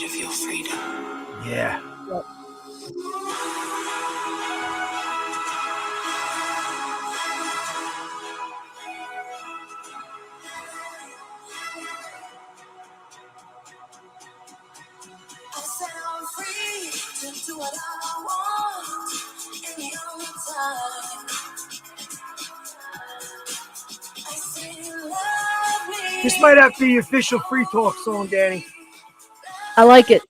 to feel freedom. Yeah. Yep. I said I'm free to do what I want any other time. I say you love me. This might have to be the official Free Talk song, Dani. I like it.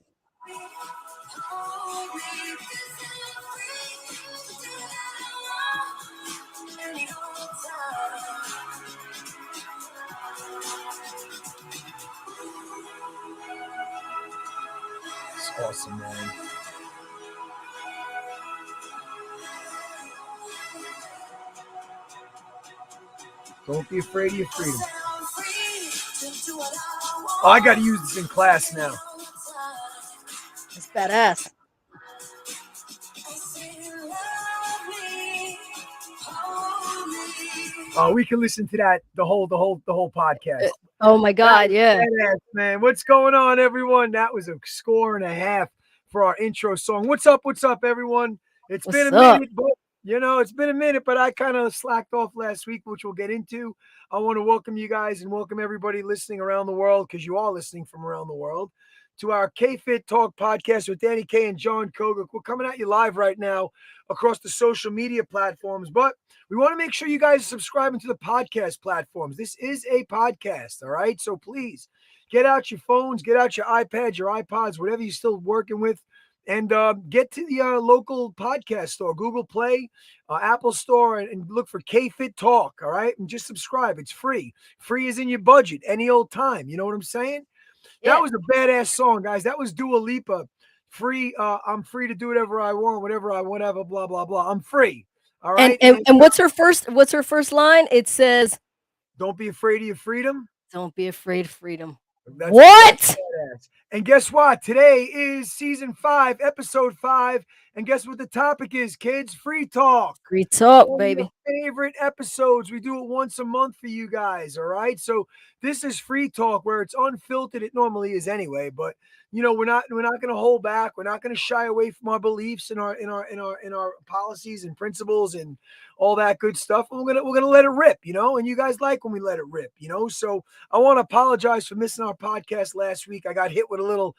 It's awesome, man. Don't be afraid of your freedom. Oh, I got to use this in class now. It's badass. Oh, we can listen to that the whole podcast. Oh my God, yeah. Badass, man. What's going on, everyone? That was a score and a half for our intro song. What's up, everyone? It's been a minute, but it's been a minute, but I kind of slacked off last week, which we'll get into. I want to welcome you guys and welcome everybody listening around the world, because you are listening from around the world, to our KFIT Talk podcast with Dani K and John Koga. We're coming at you live right now across the social media platforms, but we want to make sure you guys are subscribing to the podcast platforms. This is a podcast, all right? So please get out your phones, get out your iPads, your iPods, whatever you're still working with, and get to the local podcast store, Google Play, Apple Store, and look for KFIT Talk, all right? And just subscribe. It's free. Free is in your budget any old time. You know what I'm saying? Yeah. That was a badass song, guys. That was Dua Lipa. Free. I'm free to do whatever I want, whatever, blah, blah, blah. I'm free. All right. And what's her first line? It says, "Don't be afraid of your freedom. Don't be afraid of freedom." That's and guess what? Today is season 5, episode 5. And guess what the topic is, kids? Free talk. Free talk, baby. Favorite episodes. We do it once a month for you guys. All right. So this is free talk where it's unfiltered. It normally is anyway, but we're not going to hold back. We're not going to shy away from our beliefs and our policies and principles and all that good stuff. And we're gonna let it rip, and you guys like when we let it rip, So I want to apologize for missing our podcast last week. I got hit with a little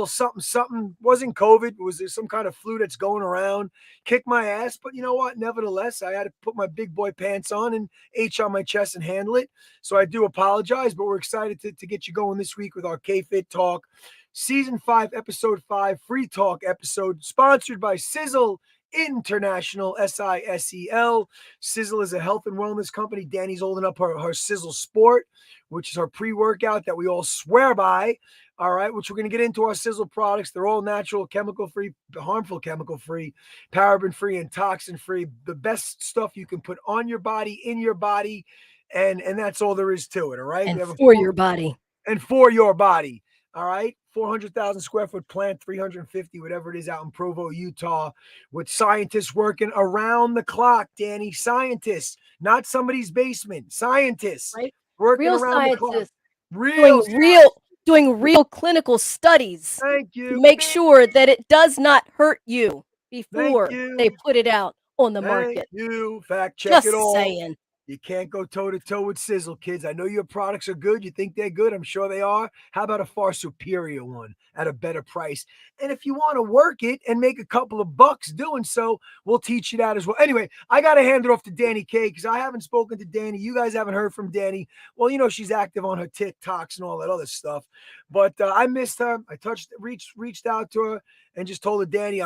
something. Wasn't COVID. It was some kind of flu that's going around. Kicked my ass, but you know what? Nevertheless, I had to put my big boy pants on and H on my chest and handle it. So I do apologize, but we're excited to get you going this week with our KFIT Talk. Season 5, episode 5, free talk episode, sponsored by Sizzle International, SISEL. Sizzle is a health and wellness company. Dani's holding up her Sizzle Sport, which is her pre-workout that we all swear by. All right, which we're going to get into our Sizzle products. They're all natural, chemical-free, harmful chemical-free, paraben-free, and toxin-free. The best stuff you can put on your body, in your body, and that's all there is to it, all right? And for your body. And for your body. All right, 400,000 square foot plant, 350, whatever it is, out in Provo, Utah, with scientists working around the clock, Dani. Scientists, not somebody's basement. Scientists, right? Working real around scientists, the clock. Doing real clinical studies. Thank you. To make sure that it does not hurt you before they put it out on the market. Thank you. Fact check Just it all. saying. You can't go toe-to-toe with Sizzle, kids. I know your products are good. You think they're good. I'm sure they are. How about a far superior one at a better price? And if you want to work it and make a couple of bucks doing so, we'll teach you that as well. Anyway, I got to hand it off to Dani K because I haven't spoken to Dani. You guys haven't heard from Dani. Well, she's active on her TikToks and all that other stuff. But I missed her. I reached out to her and just told her, Dani,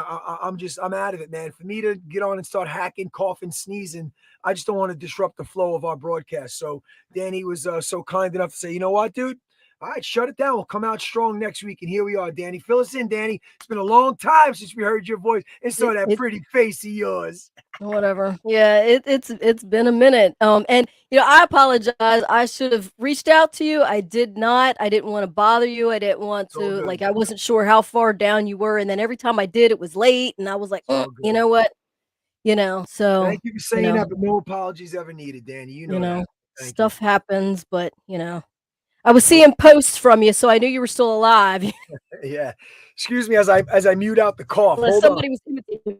I'm out of it, man. For me to get on and start hacking, coughing, sneezing, I just don't want to disrupt the flow of our broadcast. So Dani was so kind enough to say, you know what, dude? All right, shut it down. We'll come out strong next week. And here we are, Dani. Fill us in, Dani. It's been a long time since we heard your voice and saw that pretty face of yours. Whatever. Yeah, it's been a minute. And I apologize. I should have reached out to you. I did not. I didn't want to bother you. I didn't want to, I wasn't sure how far down you were. And then every time I did, it was late. And I was like, you know what? So thank you for saying that, but no apologies ever needed, Dani. You know stuff happens, but I was seeing posts from you, so I knew you were still alive. Yeah. Excuse me as I mute out the cough. Unless Hold on. somebody was imitating.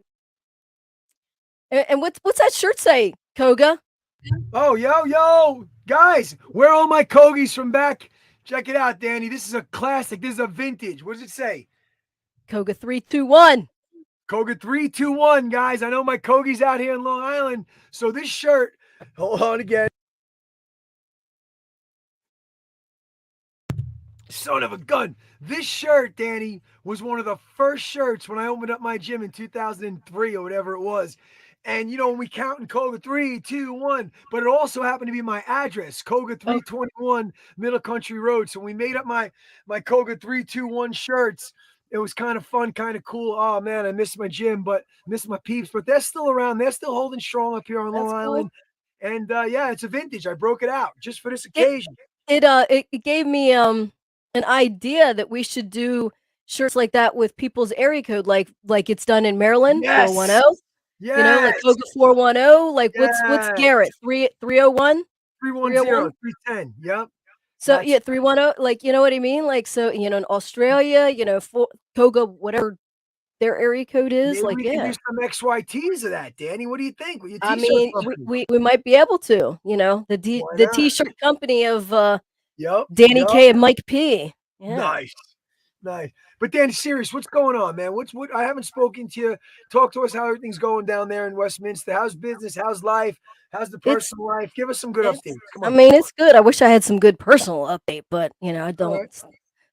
And what's that shirt say, Koga? Oh, yo, guys, where are all my Kogies from back? Check it out, Danny. This is a classic. This is a vintage. What does it say? Koga 321. Koga 321, guys. I know my Kogies out here in Long Island. So this shirt, hold on again. Son of a gun. This shirt, Danny, was one of the first shirts when I opened up my gym in 2003 or whatever it was. And when we count in Koga 3, 2, 1, but it also happened to be my address, Koga 321 Middle Country Road. So we made up my Koga 321 shirts. It was kind of fun, kind of cool. Oh man, I miss my gym, but miss my peeps. But they're still around. They're still holding strong up here on Long Island. And yeah, it's a vintage. I broke it out just for this occasion. It gave me an idea that we should do shirts like that with people's area code, like it's done in Maryland, 410. Yes. Like Koga 410. Like what's Garrett 301, 310, 310. Yep. So yeah, 310. Like you know what I mean. Like so in Australia, Koga whatever their area code is. Maybe like we can do some XYTs of that, Danny. What do you think? With your I t-shirt mean, company? we might be able to. The t-shirt company of Danny Yep. K and Mike P. Yeah. Nice. But Dan, serious, what's going on, man? What I haven't spoken to you. Talk to us how everything's going down there in Westminster. How's business? How's life? How's the personal life? Give us some good updates. Come on. I mean, it's good. I wish I had some good personal update, but I don't. Right.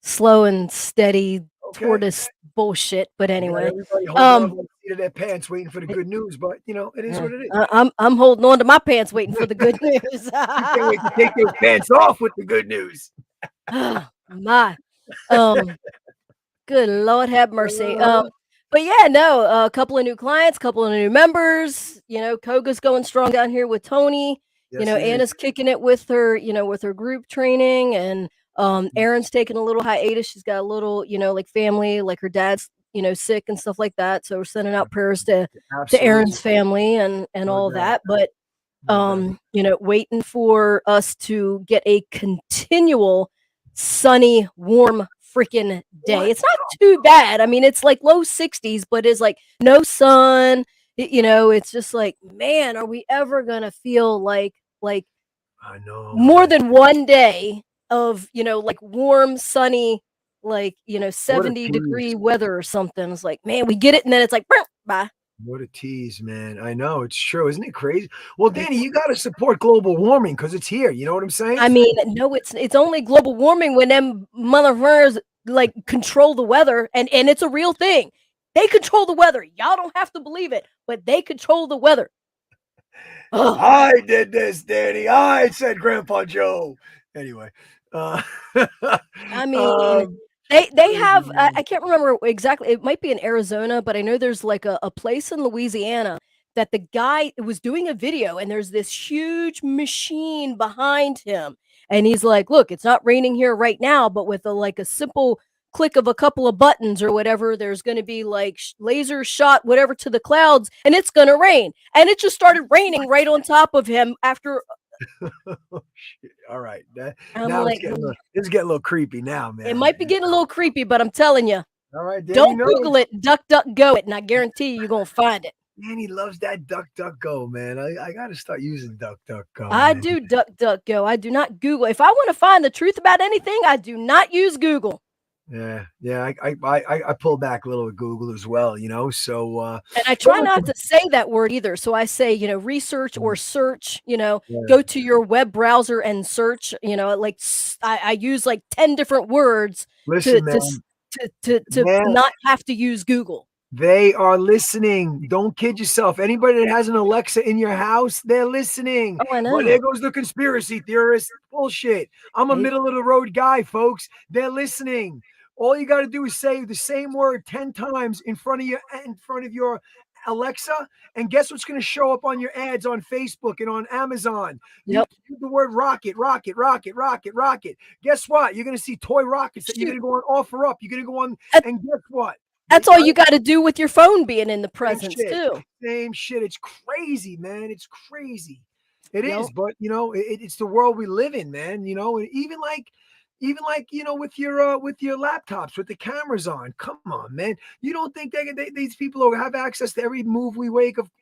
Slow and steady tortoise bullshit. But anyway, everybody holding on to the seat of their pants, waiting for the good news. But it is what it is. I'm holding on to my pants, waiting for the good news. You can't wait to take those pants off with the good news. My, good Lord have mercy. But yeah, no, a couple of new clients, couple of new members. Koga's going strong down here with Tony. Yes, Anna's kicking it with her, with her group training, and Erin's taking a little hiatus. She's got a little, like family, like her dad's, sick and stuff like that. So we're sending out prayers to Erin's family and all that. But waiting for us to get a continual sunny, warm freaking day. It's not too bad. I mean, it's like low 60s, but it's like no sun. It's just like, man, are we ever gonna feel like I know more than one day of like warm, sunny, like 70-degree weather or something? It's like, man, we get it, and then it's like, bye. What a tease, man. I know, it's true. Isn't it crazy? Well, Danny, you got to support global warming because it's here. You know what I'm saying? I mean, no, it's only global warming when them motherfuckers like control the weather, and it's a real thing. They control the weather. Y'all don't have to believe it, but they control the weather. I did this, Danny. I said Grandpa Joe. Anyway. I mean, they have, I can't remember exactly. It might be in Arizona, but I know there's like a place in Louisiana that the guy was doing a video, and there's this huge machine behind him. And he's like, look, it's not raining here right now, but with a simple click of a couple of buttons or whatever, there's going to be like laser shot, whatever, to the clouds, and it's going to rain. And it just started raining right on top of him after. All right. Now it's getting a little creepy now, man. It might be getting a little creepy, but I'm telling you. All right, Danny, don't Google it, DuckDuckGo it, and I guarantee you're going to find it. Danny loves that DuckDuckGo, man. I got to start using DuckDuckGo. I do DuckDuckGo. I do not Google. If I want to find the truth about anything, I do not use Google. Yeah. I pull back a little with Google as well, So and I try not to say that word either. So I say, research or search. Go to your web browser and search. Like I use like 10 different words to not have to use Google. They are listening. Don't kid yourself. Anybody that has an Alexa in your house, they're listening. Oh, I know. Well, there goes the conspiracy theorist. Bullshit. I'm a middle of the road guy, folks. They're listening. All you got to do is say the same word 10 times in front of your Alexa, and guess what's going to show up on your ads on Facebook and on Amazon? Yep. You the word rocket. Guess what? You're going to see toy rockets that you're going to go on offer up. You're going to go on, and guess what? That's all you got to do with your phone being in the presence too. Same shit. It's crazy, man. It's crazy. It is, but it's the world we live in, man. And even like even like, with your laptops with the cameras on. Come on, man. You don't think these people have access to every move we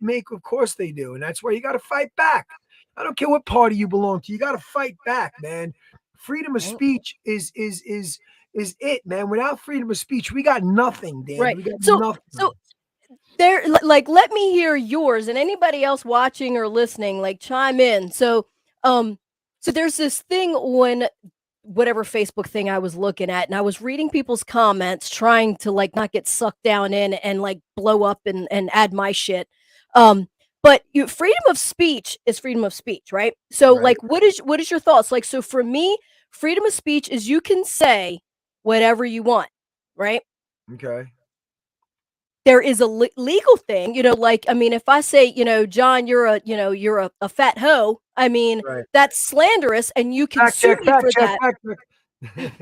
make? Of course they do, and that's why you got to fight back. I don't care what party you belong to. You got to fight back, man. Freedom of Right. speech is it, man. Without freedom of speech, we got nothing, Dan. Right. We got So nothing. there, like, let me hear yours, and anybody else watching or listening, like, chime in. So there's this thing on whatever Facebook thing I was looking at, and I was reading people's comments, trying to, like, not get sucked down in and, like, blow up and add my shit. But freedom of speech is freedom of speech, right? So, Right. like, what is your thoughts? Like, so for me, freedom of speech is you can say whatever you want, right? Okay. There is a legal thing, like, I mean, if I say, John, you're a fat hoe, I mean, Right. that's slanderous and you can Fact sue check. me Fact for check. that. Fact check.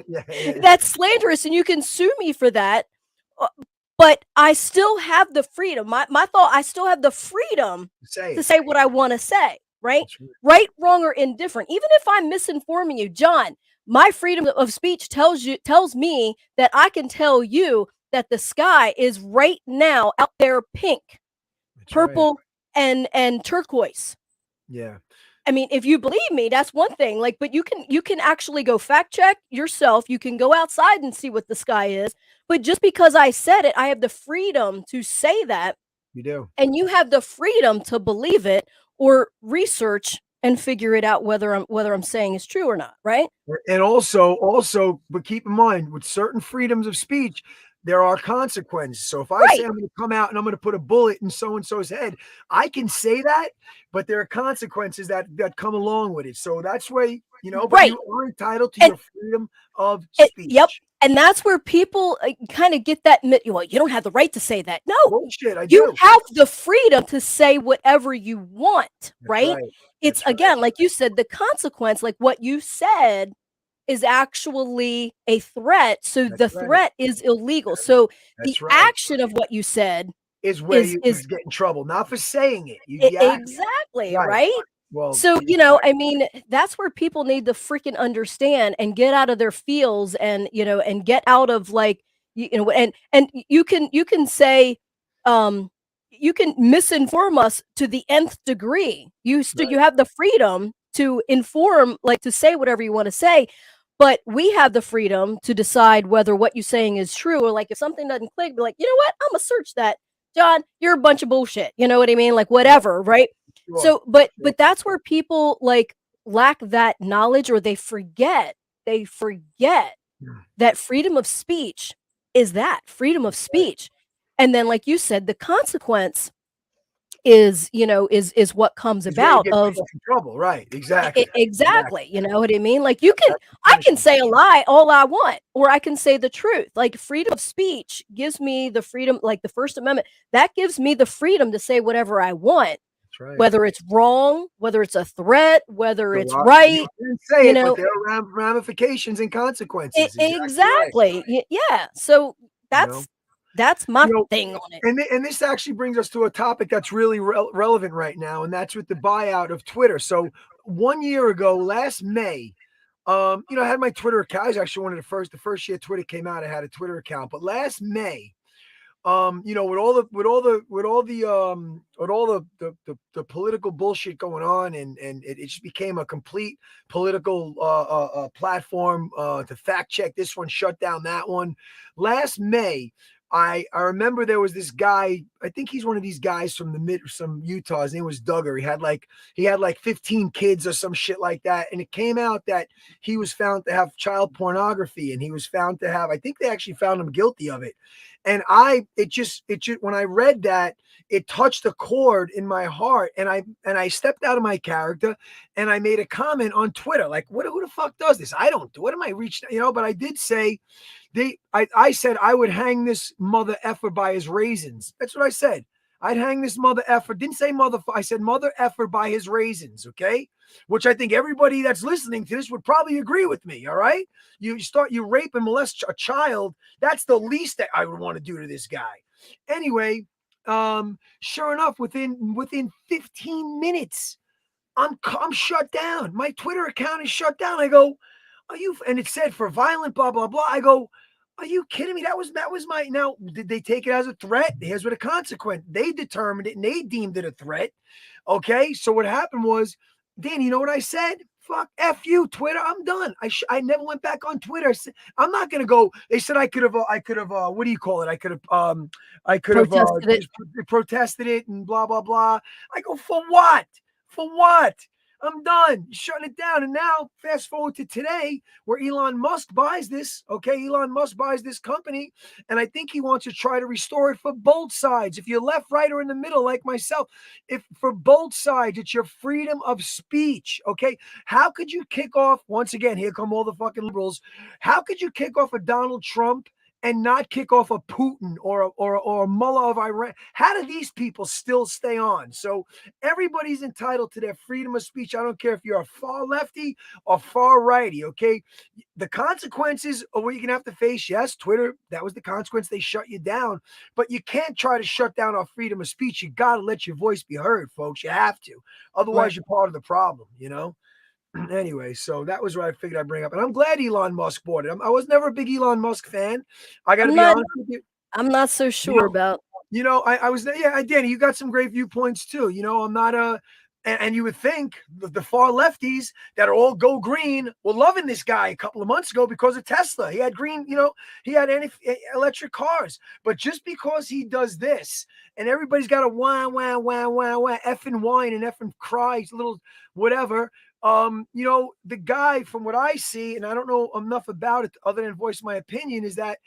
Yeah. That's slanderous and you can sue me for that. uh, But I still have the freedom. My thought, I still have the freedom Say to it. say what I want to say, right? That's right. Right, wrong, or indifferent. Even if I'm misinforming you, John, my freedom of speech tells me that I can tell you that the sky is right now out there pink, That's right. purple, and turquoise. Yeah. I mean, if you believe me, that's one thing. Like, but you can actually go fact check yourself. You can go outside and see what the sky is. But just because I said it, I have the freedom to say that, You do. and you have the freedom to believe it or research and figure it out whether I'm saying is true or not, right? And also, but keep in mind, with certain freedoms of speech, there are consequences. So if I say Right. I'm going to come out and I'm going to put a bullet in so and so's head, I can say that, but there are consequences that come along with it. So that's why, but Right. you are entitled to And your freedom of yep. speech. And that's where people kind of get that well, you don't have the right to say that. No, Bullshit, I you do. have the freedom to say whatever you want, That's right? right. It's That's right. again, like you said, the consequence, like what you said, is actually a threat. So That's the right. threat is illegal. So the That's right. action of what you said Is where is you is get in trouble, not for saying it. You act exactly right. right. Well, So, I mean, that's where people need to freaking understand and get out of their fields and, and get out of like, and you can say, um, you can misinform us to the nth degree. You right. have the freedom to inform, like to say whatever you want to say, but we have the freedom to decide whether what you're saying is true or like if something doesn't click, be like, you know what, I'm gonna search that. John, you're a bunch of bullshit. You know what I mean? Like Right. whatever, right? Sure. So, but Sure. that's where people like lack that knowledge or they forget Mm. that freedom of speech is that freedom of Right. speech. And then like you said, the consequence is what comes Is where you about get of yourself in trouble. Right. Exactly. Exactly. exactly, you know what I mean? Like That's the I can punishment. say a lie all I want or I can say the truth. Like freedom of speech gives me the freedom, like the First Amendment, that gives me the freedom to say whatever I want, That's right. whether it's wrong, whether it's a threat, whether A it's lot. You right, didn't say you it, but know. there are ramifications and consequences. Exactly right. Exactly. Yeah. So You know. that's my You know. thing on it. And this actually brings us to a topic that's really relevant right now, and that's with the buyout of Twitter. So 1 year ago, last May, I had my Twitter account. I was actually one of the first year Twitter came out, I had a Twitter account. But last May, with all the political bullshit going on, and it just became a complete political platform to fact check this one, shut down that one. Last May, I remember there was this guy. I think he's one of these guys from some Utah. His name was Duggar. He had like 15 kids or some shit like that, and it came out that he was found to have child pornography, and he was found to have. I think they actually found him guilty of it. And it just when I read that, it touched a chord in my heart, and I stepped out of my character, and I made a comment on Twitter, like, who the fuck does this? I don't do. What am I reaching? But I did say I said I would hang this mother effer by his raisins. That's what I said. I'd hang this mother effer. Didn't say mother. I said mother effer by his raisins. Okay, which I think everybody that's listening to this would probably agree with me. All right, you rape and molest a child. That's the least that I would want to do to this guy. Anyway, sure enough, within 15 minutes, I'm shut down. My Twitter account is shut down. I go, Are you? And it said for violent, blah blah blah. I go, are you kidding me? That was my. Now, did they take it as a threat? Here's what a consequence. They determined it and they deemed it a threat. Okay, so what happened was, Danny, you know what I said? Fuck F you, Twitter. I'm done. I never went back on Twitter. I'm not gonna go. They said I could have what do you call it? I could have Protested it. just protested it and blah blah blah. I go, for what? For what? I'm done. Shutting it down. And now fast forward to today where Elon Musk buys this. Okay, Elon Musk buys this company, and I think he wants to try to restore it for both sides. If you're left, right, or in the middle, like myself, if for both sides, it's your freedom of speech. Okay, how could you kick off once again? Here come all the fucking liberals. How could you kick off a Donald Trump and not kick off a Putin or a mullah of Iran? How do these people still stay on? So everybody's entitled to their freedom of speech. I don't care if you're a far lefty or far righty. Okay, the consequences are what you're gonna have to face. Yes, Twitter, that was the consequence. They shut you down, but you can't try to shut down our freedom of speech. You got to let your voice be heard, folks. You have to, otherwise Right. you're part of the problem. Anyway, so that was what I figured I'd bring up, and I'm glad Elon Musk bought it. I was never a big Elon Musk fan. I got to I'm be not honest with you. I'm not so You sure know, about. I was there. Yeah, Danny, you got some great viewpoints too. I'm not a, and you would think the far lefties that are all go green were loving this guy a couple of months ago because of Tesla. He had green, he had any electric cars, but just because he does this and everybody's got a wah wah wah wah wah effing whine and effing cry, little whatever. The guy, from what I see, and I don't know enough about it other than voice my opinion, is that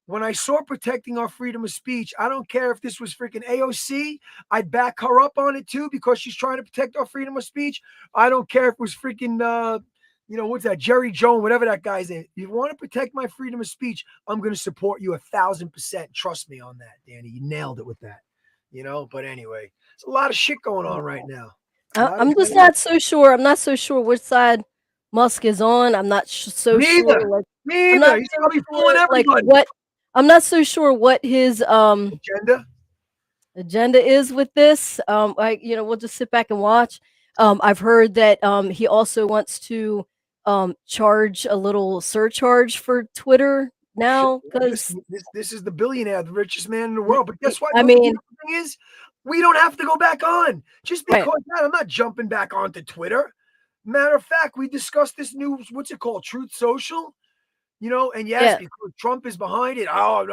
when I saw protecting our freedom of speech, I don't care if this was freaking AOC, I'd back her up on it too because she's trying to protect our freedom of speech. I don't care if it was freaking, what's that, Jerry Jones, whatever that guy's name. If you want to protect my freedom of speech, I'm going to support you 1,000%. Trust me on that, Danny. You nailed it with that. But anyway, there's a lot of shit going on right now. A lot of I'm just not so sure. I'm not so sure which side Musk is on. I'm not so sure. Neither. Like, I'm Neither. not He's so probably fooling sure. Like everybody. what. I'm not so sure what his Agenda. agenda is with this. We'll just sit back and watch. I've heard that he also wants to charge a little surcharge for Twitter Sure. now because This is the billionaire, the richest man in the world. But guess what? I The mean, beautiful thing is, we don't have to go back on. Just right. because that, I'm not jumping back onto Twitter. Matter of fact, we discussed this new, what's it called? Truth Social. And yes, Yeah. because Trump is behind it. Oh,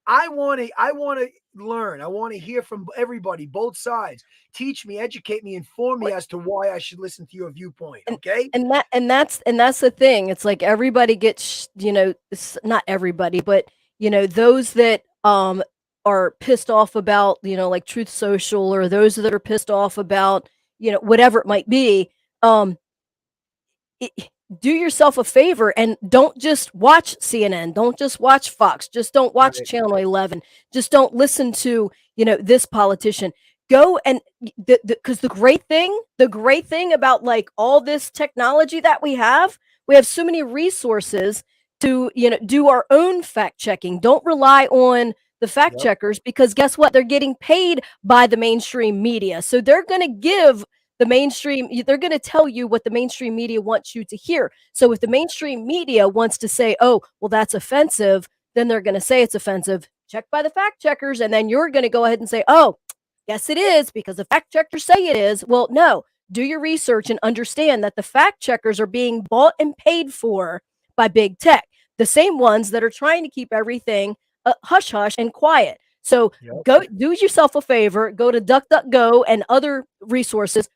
I want to learn. I want to hear from everybody, both sides. Teach me, educate me, inform me as to why I should listen to your viewpoint. and Okay. and that's the thing. It's like everybody gets, not everybody, but those that are pissed off about, like Truth Social, or those that are pissed off about, whatever it might be. um it, do yourself a favor and don't just watch CNN, don't just watch Fox, just don't watch Right. Channel 11, just don't listen to, this politician. Go and because the great thing about like all this technology that we have so many resources to, do our own fact checking. Don't rely on the fact Yep. checkers, because guess what? They're getting paid by the mainstream media. So they're going to give they're going to tell you what the mainstream media wants you to hear. So if the mainstream media wants to say, oh, well, that's offensive, then they're going to say it's offensive, checked by the fact checkers. And then you're going to go ahead and say, oh, yes, it is, because the fact checkers say it is. Well, no, do your research and understand that the fact checkers are being bought and paid for by big tech, the same ones that are trying to keep everything hush hush and quiet. So Yep. go do yourself a favor, go to DuckDuckGo and other resources.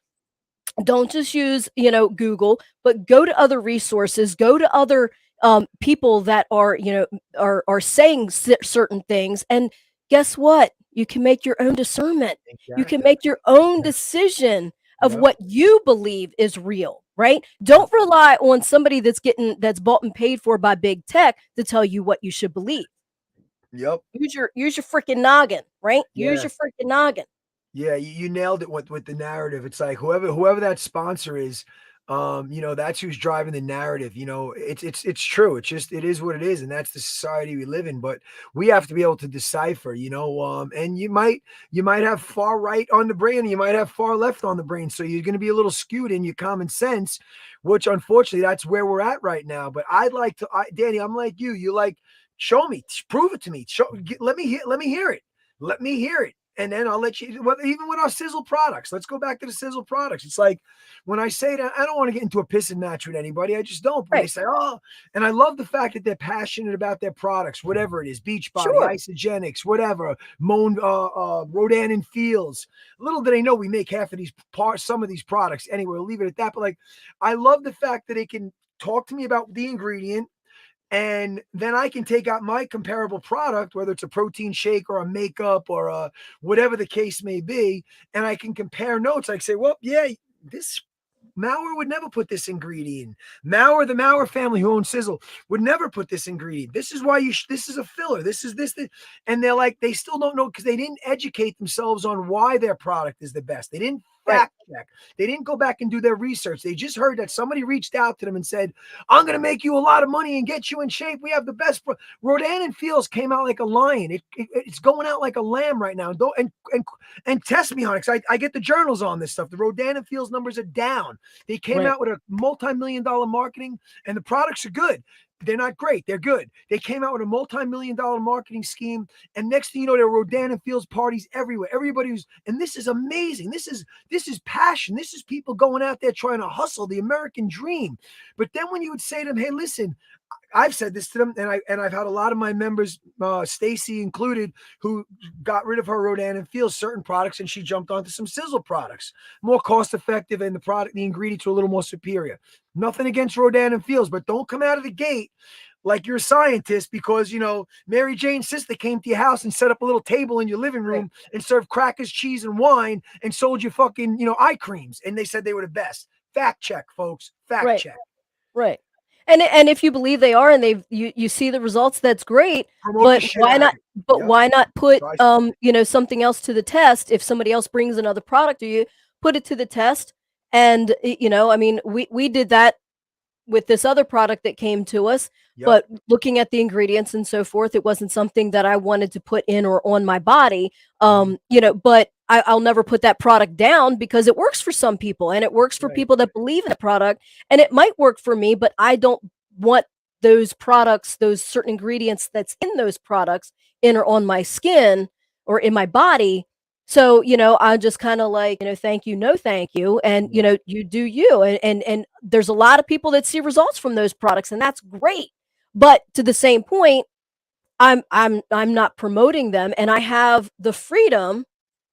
Don't just use, Google, but go to other resources, go to other people that are, are saying certain things. And guess what? You can make your own discernment. You can Exactly. make your own decision of Yep. what you believe is real, right? Don't rely on somebody that's bought and paid for by big tech to tell you what you should believe. Yep. Use your freaking noggin, right? Use Yeah. your freaking noggin. Yeah, you nailed it with the narrative. It's like whoever that sponsor is, That's who's driving the narrative. It's true. It is what it is, and that's the society we live in. But we have to be able to decipher, and you might have far right on the brain, and you might have far left on the brain. So you're going to be a little skewed in your common sense, which unfortunately that's where we're at right now. But Danny, I'm like you. You like, show me, prove it to me. Let me hear it. Let me hear it. And then I'll let you, even with our sizzle products, let's go back to the sizzle products. It's like, when I say that, I don't want to get into a pissing match with anybody. I just don't. But they say, oh, and I love the fact that they're passionate about their products, whatever it is, Beachbody, Isogenics, whatever, Rodan and Fields. Little do they know we make half of these parts, some of these products anyway. We'll leave it at that. But like, I love the fact that they can talk to me about the ingredient, and then I can take out my comparable product, whether it's a protein shake or a makeup or whatever the case may be, and I can compare notes. I can say, well, yeah, this Maurer would never put this ingredient. The Maurer family who owns Sizzle would never put this ingredient. This is why this is a filler. This is this. And they're like, they still don't know because they didn't educate themselves on why their product is the best. They didn't fact check. They didn't go back and do their research. They just heard that somebody reached out to them and said, I'm going to make you a lot of money and get you in shape. We have the best. Rodan and Fields came out like a lion. It's going out like a lamb right now. And test me on it, because I get the journals on this stuff. The Rodan and Fields numbers are down. They came out with a multi-million-dollar marketing, and the products are good. They're not great. They're good. They came out with a multi-million-dollar marketing scheme, and next thing you know, there were Rodan and Fields parties everywhere. And this is amazing. This is passion. This is people going out there trying to hustle the American dream. But then when you would say to them, hey, listen, I've said this to them, and I've had a lot of my members, Stacy included, who got rid of her Rodan and Fields certain products, and she jumped onto some Sizzle products, more cost effective, and the ingredients were a little more superior. Nothing against Rodan and Fields, but don't come out of the gate like you're a scientist because, Mary Jane's sister came to your house and set up a little table in your living room and served crackers, cheese, and wine and sold you fucking, eye creams. And they said they were the best. Fact check, folks. Fact check. Right. And if you believe they are, and you see the results, that's great. But why not? But why not put something else to the test? If somebody else brings another product, you put it to the test. And I mean, we did that with this other product that came to us. But looking at the ingredients and so forth, it wasn't something that I wanted to put in or on my body. But I'll never put that product down because it works for some people, and it works for people that believe in the product, and it might work for me, but I don't want those products, those certain ingredients that's in those products in or on my skin or in my body. So, I just kind of like, thank you, no thank you. And, you do you. And there's a lot of people that see results from those products, and that's great. But to the same point, I'm not promoting them, and I have the freedom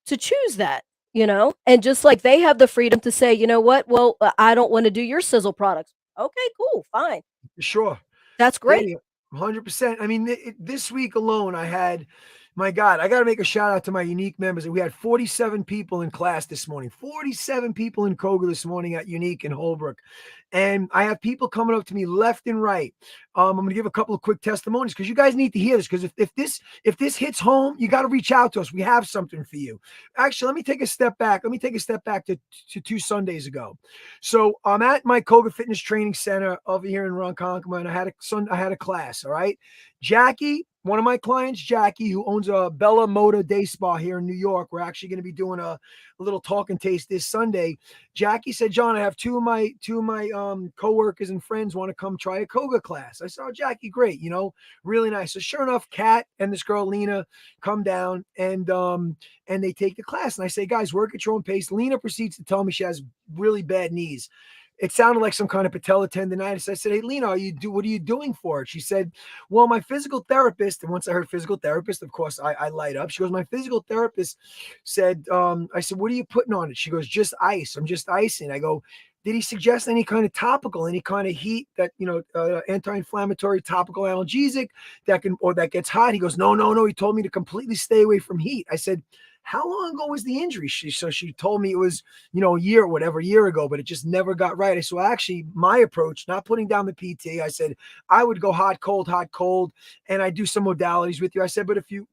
to choose that, and just like they have the freedom to say, you know what, well, I don't want to do your Sizzle products. Okay, cool, fine. Sure. That's great. Yeah, 100%. I mean, this week alone, I had, my God, I got to make a shout out to my unique members. We had 47 people in class this morning, 47 people in Koga this morning at Unique in Holbrook. And I have people coming up to me left and right. I'm going to give a couple of quick testimonies because you guys need to hear this. Because if this hits home, you got to reach out to us. We have something for you. Actually, let me take a step back. Let me take a step back to 2 Sundays ago. So I'm at my Koga Fitness Training Center over here in Ronkonkoma, and I had a class. All right, Jackie. One of my clients, Jackie, who owns a Bella Moda Day Spa here in New York. We're actually going to be doing a little talk and taste this Sunday. Jackie said, John, I have two of my coworkers and friends want to come try a Koga class. I said, oh, Jackie, great. Really nice. So sure enough, Kat and this girl, Lena, come down and they take the class. And I say, guys, work at your own pace. Lena proceeds to tell me she has really bad knees. It sounded like some kind of patella tendonitis. I said, hey, Lena, what are you doing for it? She said, well, my physical therapist, and once I heard physical therapist, of course, I light up. She goes, my physical therapist said, I said, what are you putting on it? She goes, just ice. I'm just icing. I go, did he suggest any kind of topical, any kind of heat that, anti-inflammatory topical analgesic that gets hot? He goes, no. He told me to completely stay away from heat. I said, how long ago was the injury? So she told me it was, a year ago, but it just never got right. So actually my approach, not putting down the PT, I said, I would go hot, cold, and I do some modalities with you. I said, but if you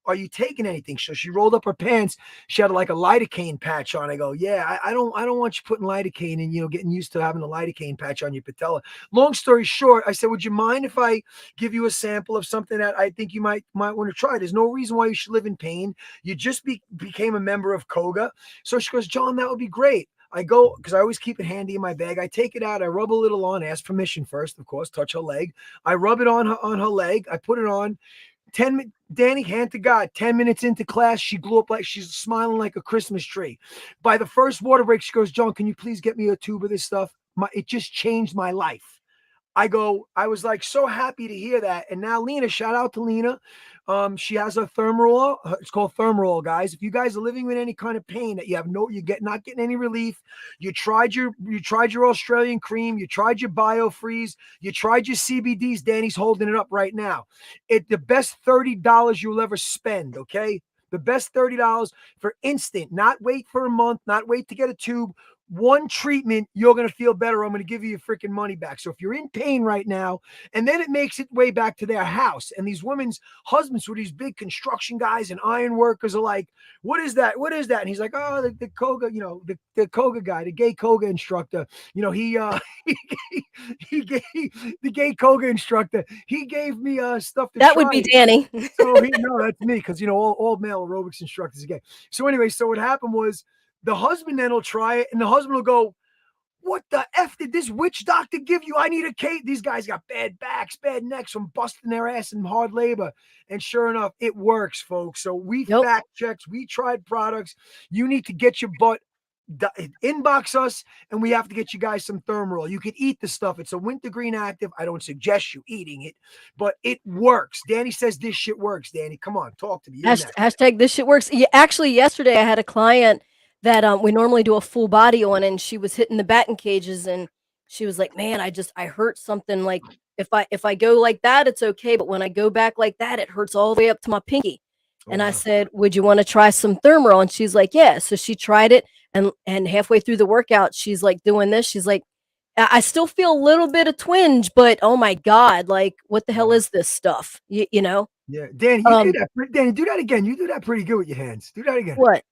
are you taking anything? So she rolled up her pants. She had like a lidocaine patch on. I go, yeah, I don't want you putting lidocaine and, getting used to having a lidocaine patch on your patella. Long story short, I said, would you mind if I give you a sample of something that I think you might want to try? There's no reason why you should live in pain. You just became a member of Koga. So she goes, John, that would be great. I go, because I always keep it handy in my bag. I take it out. I rub a little on, ask permission first, of course, touch her leg. I rub it on her leg. I put it on. Dani, hand to God, 10 minutes into class, she grew up like she's smiling like a Christmas tree. By the first water break, she goes, John, can you please get me a tube of this stuff? It just changed my life. I was like so happy to hear that. And now Lena, shout out to Lena. She has a Thermarol. It's called Thermarol, guys. If you guys are living with any kind of pain that you have not getting any relief, you tried your Australian cream, you tried your BioFreeze, you tried your CBDs. Dani's holding it up right now. The best $30 you'll ever spend. Okay, the best $30 for instant. Not wait for a month. Not wait to get a tube. One treatment, you're going to feel better. I'm going to give you your freaking money back. So if you're in pain right now, and then it makes its way back to their house, and these women's husbands were these big construction guys and iron workers are like, what is that? What is that? And he's like, oh, the Koga, the Koga guy, the gay Koga instructor, he he gave the gay Koga instructor. He gave me stuff to that try. would be Dani. So no, that's me, because all male aerobics instructors are gay. So anyway, so what happened was, the husband then will try it, and the husband will go, what the F did this witch doctor give you? I need a case. These guys got bad backs, bad necks from busting their ass in hard labor. And sure enough, it works, folks. So we fact checked. We tried products. You need to get your butt, inbox us, and we have to get you guys some Thermarol. You can eat the stuff. It's a wintergreen active. I don't suggest you eating it, but it works. Dani says this shit works. Dani, come on, talk to me. Hashtag this shit works. Actually, yesterday I had a client that we normally do a full body on, and she was hitting the batting cages, and she was like, man, I hurt something. Like if I go like that, it's okay, but when I go back like that, it hurts all the way up to my pinky. And I said, would you want to try some Thermarol? And she's like, yeah. So she tried it, and halfway through the workout, she's like doing this. She's like, I still feel a little bit of twinge, but oh my God, like what the hell is this stuff? You know? Yeah. Dani, you do that. Dani, do that again. You do that pretty good with your hands. Do that again. What?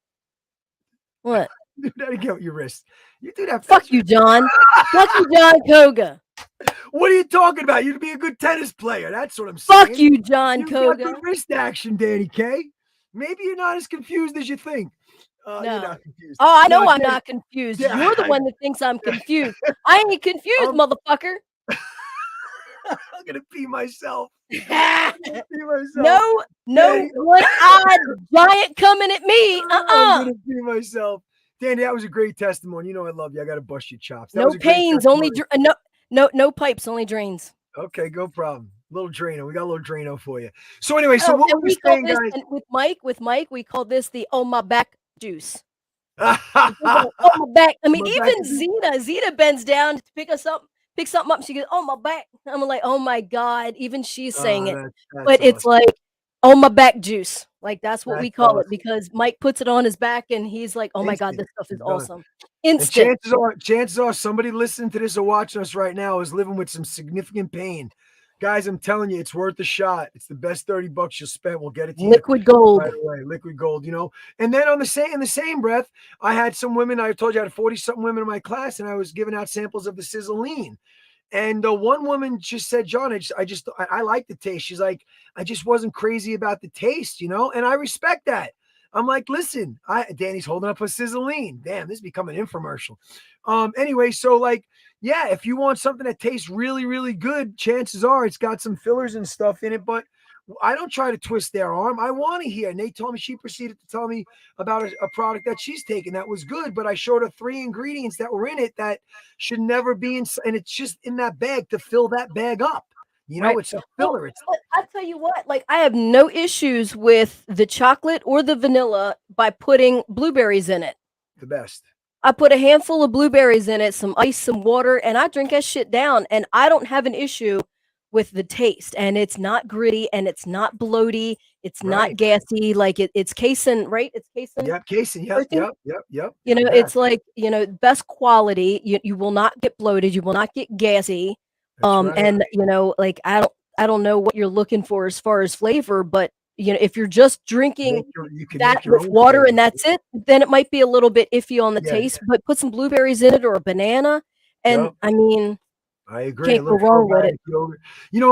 Do that again with your wrist. You do that. Fuck you, John. Fuck you, John Koga. What are you talking about? You'd be a good tennis player. That's what I'm saying. Fuck you, John Koga. You got the wrist action, Dani K. Maybe you're not as confused as you think. No. You're not confused. Oh, I know I'm not confused. Yeah, you're the one that thinks I'm confused. I ain't confused, motherfucker. I'm gonna pee myself. No one-eyed giant coming at me. I'm gonna pee myself. Dani, that was a great testimony. You know I love you. I gotta bust your chops. No pains, only no pipes, only drains. Okay, no problem. Little Drano. We got a little Drano for you. So anyway, so what were we saying, guys? With Mike, we call this the "Oh My Back" juice. Oh my back. I mean, even Zeta bends down to pick something up. She goes, "Oh my back." I'm like, "Oh my God!" Even she's saying it, but awesome. It's like, "Oh my back" juice. Like that's what we call it, because Mike puts it on his back and he's like, "Oh my God, this stuff is awesome." Instant. Chances are somebody listening to this or watching us right now is living with some significant pain. Guys, I'm telling you, it's worth a shot. It's the best $30 you'll spend. We'll get it to liquid gold. Right away. Liquid gold, And then in the same breath, I had some women. I told you I had 40-something women in my class, and I was giving out samples of the Sizzling. And one woman just said, John, I like the taste. She's like, I just wasn't crazy about the taste, And I respect that. I'm like, listen, Dani's holding up a Sizzling. Damn, this is becoming an infomercial. Anyway, so like, yeah, if you want something that tastes really, really good, chances are it's got some fillers and stuff in it, but I don't try to twist their arm. I want to hear. And they told me, she proceeded to tell me about a product that she's taken that was good, but I showed her 3 ingredients that were in it that should never be in, and it's just in that bag to fill that bag up. Right. It's a filler. I'll tell you what, like I have no issues with the chocolate or the vanilla by putting blueberries in it. The best. I put a handful of blueberries in it, some ice, some water, and I drink that shit down. And I don't have an issue with the taste. And it's not gritty, and it's not bloaty. It's not gassy. Like it's casein, right? It's casein. Yep, casein. Yep. It's like, best quality. You will not get bloated. You will not get gassy. Right. And like I don't know what you're looking for as far as flavor, but if you're just drinking you can that make your with own water flavor. and that's it, then it might be a little bit iffy on the Yeah. taste, but put some blueberries in it or a banana, and Yep. I mean, I agree. A can't go little wrong with it. probiotic yogurt.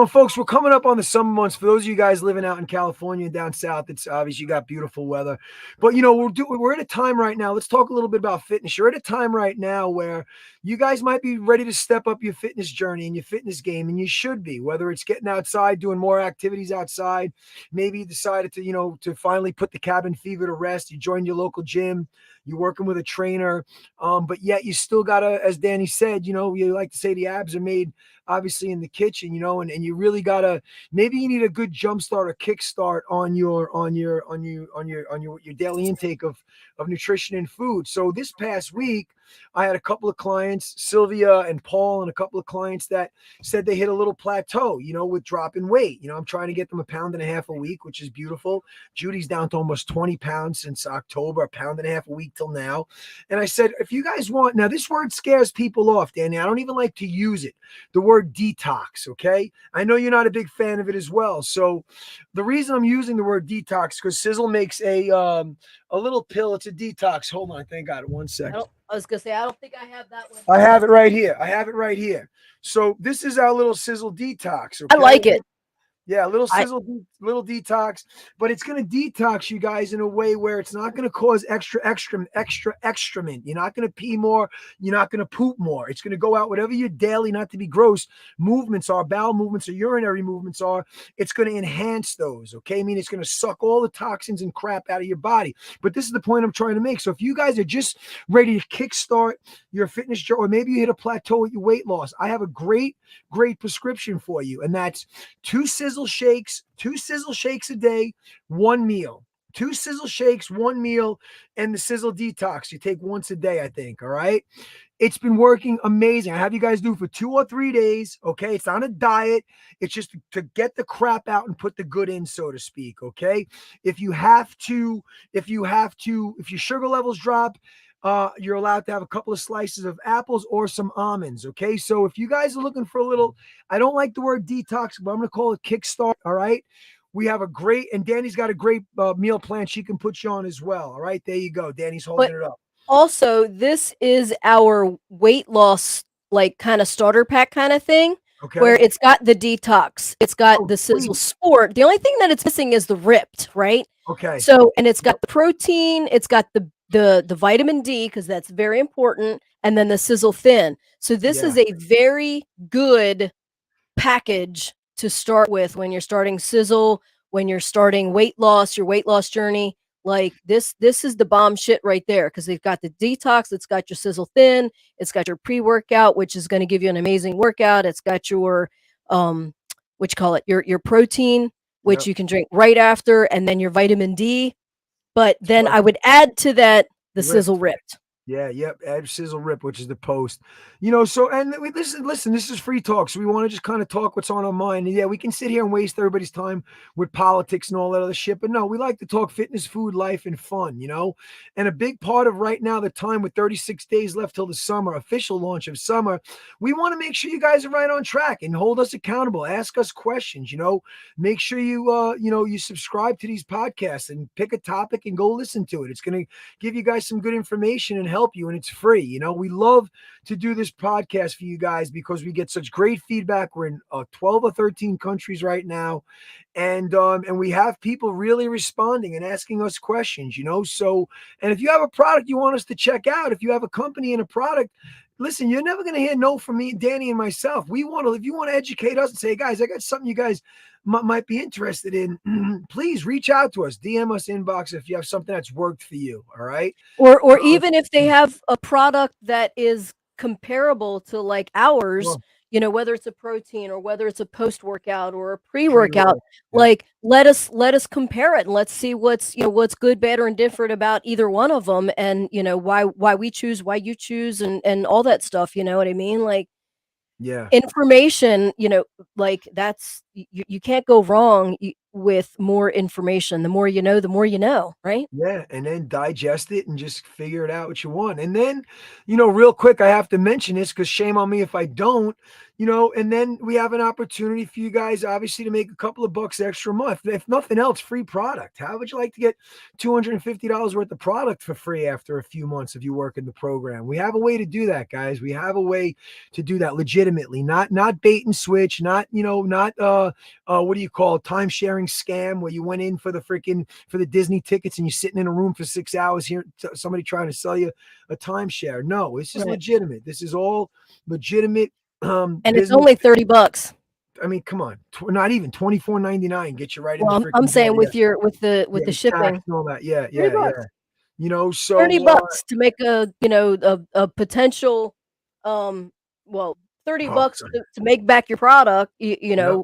And folks, we're coming up on the summer months. For those of you guys living out in California and down south, it's obviously you got beautiful weather. But we're at a time right now. Let's talk a little bit about fitness. You're at a time right now where you guys might be ready to step up your fitness journey and your fitness game, and you should be. Whether it's getting outside, doing more activities outside, maybe you decided to finally put the cabin fever to rest. You joined your local gym. You're working with a trainer, but yet you still gotta, as Danny said, you like to say the abs are made obviously in the kitchen, and you really gotta, maybe you need a good jump start or kick start on your daily intake of nutrition and food. So this past week, I had a couple of clients, Sylvia and Paul, and a couple of clients that said they hit a little plateau, with dropping weight. I'm trying to get them 1.5 pounds a week, which is beautiful. Judy's down to almost 20 pounds since October, 1.5 pounds a week till now. And I said, if you guys want, now this word scares people off, Danny. I don't even like to use it. The word detox, okay? I know you're not a big fan of it as well. So the reason I'm using the word detox, because Sizzle makes a little pill. It's a detox. Hold on, thank God. 1 second. I was gonna say I don't think I have that one. I have it right here. So this is our little Sizzle detox. Okay? I like it. Yeah, a little sizzle, little detox, but it's going to detox you guys in a way where it's not going to cause extra excrement. You're not going to pee more. You're not going to poop more. It's going to go out whatever your daily, not to be gross, movements are, bowel movements or urinary movements are. It's going to enhance those. Okay, I mean, it's going to suck all the toxins and crap out of your body. But this is the point I'm trying to make. So if you guys are just ready to kickstart your fitness journey, or maybe you hit a plateau with your weight loss, I have a great prescription for you, and that's two sizzle shakes a day, one meal. Two sizzle shakes, one meal, and the sizzle detox. You take once a day, I think. All right. It's been working amazing. I have you guys do it for 2 or 3 days. Okay. It's not a diet. It's just to get the crap out and put the good in, so to speak. Okay. If your sugar levels drop, you're allowed to have a couple of slices of apples or some almonds. Okay. So if you guys are looking for a little, I don't like the word detox, but I'm going to call it kickstart. All right. We have a great, and Danny's got a great meal plan she can put you on as well. All right. There you go. Danny's holding it up. Also, this is our weight loss, like kind of starter pack kind of thing. Okay. Where it's got the detox, it's got the Sizzle sweet. Sport. The only thing that it's missing is the Ripped, right? Okay. So, and it's got the protein, it's got the vitamin D, because that's very important, and then the Sizzle Thin. So this is a very good package to start with when you're starting Sizzle, when you're starting your weight loss journey. Like this is the bomb shit right there, because they've got the detox, it's got your Sizzle Thin, it's got your pre-workout, which is going to give you an amazing workout. It's got your what you call it, your protein, which you can drink right after, and then your vitamin D. But then I would add to that the Sizzle Ripped. Yeah, yep. Add Sizzle Rip, which is the post. So, and listen, this is free talk. So we want to just kind of talk what's on our mind. And yeah, we can sit here and waste everybody's time with politics and all that other shit. But no, we like to talk fitness, food, life, and fun, And a big part of right now, the time with 36 days left till the summer, official launch of summer, we want to make sure you guys are right on track and hold us accountable. Ask us questions, Make sure you subscribe to these podcasts and pick a topic and go listen to it. It's going to give you guys some good information and help you, and it's free. We love to do this podcast for you guys because we get such great feedback. We're in 12 or 13 countries right now, and we have people really responding and asking us questions. So, and if you have a product you want us to check out, if you have a company and a product, listen, you're never going to hear no from me, Danny, and myself. If you want to educate us and say, guys, I got something you guys might be interested in, please reach out to us, DM us, inbox if you have something that's worked for you. All right. Or even if they have a product that is comparable to like ours, whether it's a protein or whether it's a post-workout or a pre-workout, like let us compare it and let's see what's good, bad, or indifferent about either one of them, and why we choose, why you choose, and all that stuff. You know what I mean? Like, information, like that's, you can't go wrong with more information. The more you know, right? Yeah, and then digest it and just figure it out what you want. And then, real quick, I have to mention this because shame on me if I don't. and then we have an opportunity for you guys, obviously, to make a couple of bucks extra a month. If nothing else, free product. How would you like to get $250 worth of product for free after a few months if you work in the program? We have a way to do that, guys. We have a way to do that legitimately, not bait and switch, not what do you call it, time sharing scam where you went in for the Disney tickets and you're sitting in a room for 6 hours here, somebody trying to sell you a timeshare. No, it's just legitimate. This is all legitimate. And it's business. only $30. I mean, come on, not even $24.99 get you right in the freaking. I'm saying with the shipping and all that. Yeah. So $30 to make a potential, $30 to make back your product,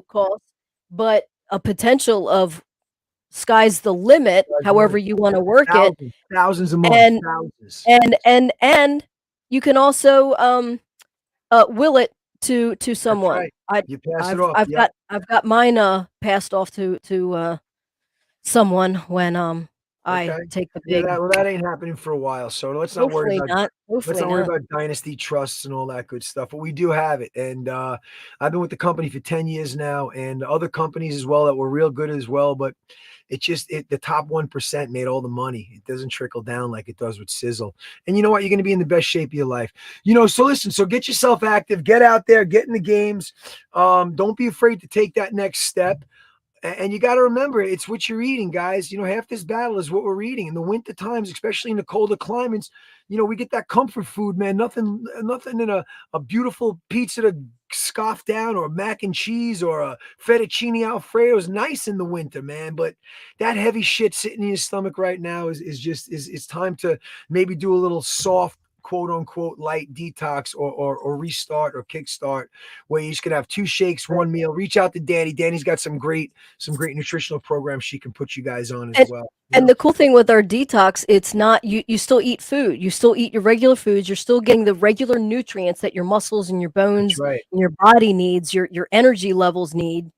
cost, but a potential of sky's the limit, however you want to work thousands a month, and you can also will it to someone. You pass it off. I've got mine passed off to someone when I take the big. That ain't happening for a while, so let's not worry about. Let's not worry about dynasty trusts and all that good stuff. But we do have it, and I've been with the company for 10 years now, and other companies as well that were real good as well. But it's just the top 1% made all the money. It doesn't trickle down like it does with Sizzle. And you know what? You're going to be in the best shape of your life. So listen. So get yourself active. Get out there. Get in the games. Don't be afraid to take that next step. And you got to remember, it's what you're eating, guys. Half this battle is what we're eating. In the winter times, especially in the colder climates, we get that comfort food, man. Nothing in a beautiful pizza to scoff down, or mac and cheese, or a fettuccine Alfredo is nice in the winter, man. But that heavy shit sitting in your stomach right now is time to maybe do a little soft, quote unquote, light detox or restart or kickstart, where you just can have 2 shakes, 1 meal. Reach out to Dani. Dani's got some great nutritional programs she can put you guys on as well. And the cool thing with our detox, it's not you still eat food. You still eat your regular foods. You're still getting the regular nutrients that your muscles and your bones and your body needs, your energy levels need.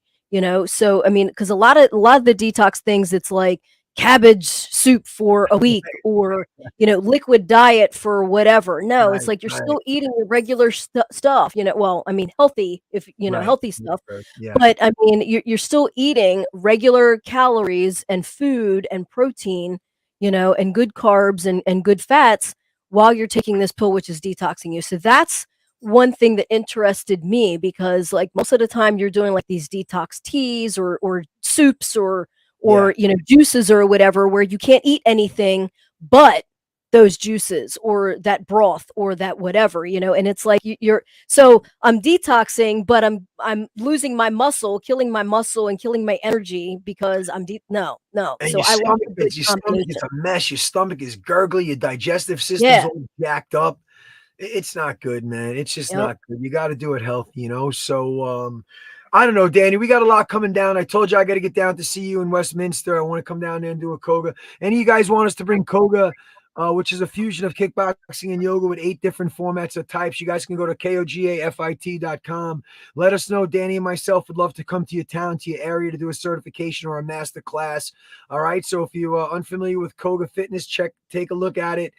So I mean, because a lot of the detox things, it's like cabbage soup for a week, or liquid diet for whatever. No, it's like you're still eating your regular stuff. Well, I mean, healthy, if healthy stuff. But I mean, you're still eating regular calories and food and protein, and good carbs and good fats while you're taking this pill, which is detoxing you. So that's one thing that interested me, because like most of the time you're doing like these detox teas or soups or juices or whatever, where you can't eat anything but those juices or that broth or that whatever, and it's like so I'm detoxing, but I'm losing my muscle, killing my muscle and killing my energy because no. And so your stomach is a mess. Your stomach is gurgly. Your digestive system's all jacked up. It's not good, man. It's just not good. You got to do it healthy, So, I don't know, Dani. We got a lot coming down. I told you I got to get down to see you in Westminster. I want to come down there and do a Koga. Any of you guys want us to bring Koga, which is a fusion of kickboxing and yoga with 8 different formats or types? You guys can go to KOGAFIT.com. Let us know. Dani and myself would love to come to your town, to your area, to do a certification or a master class. All right. So if you are unfamiliar with Koga Fitness, take a look at it.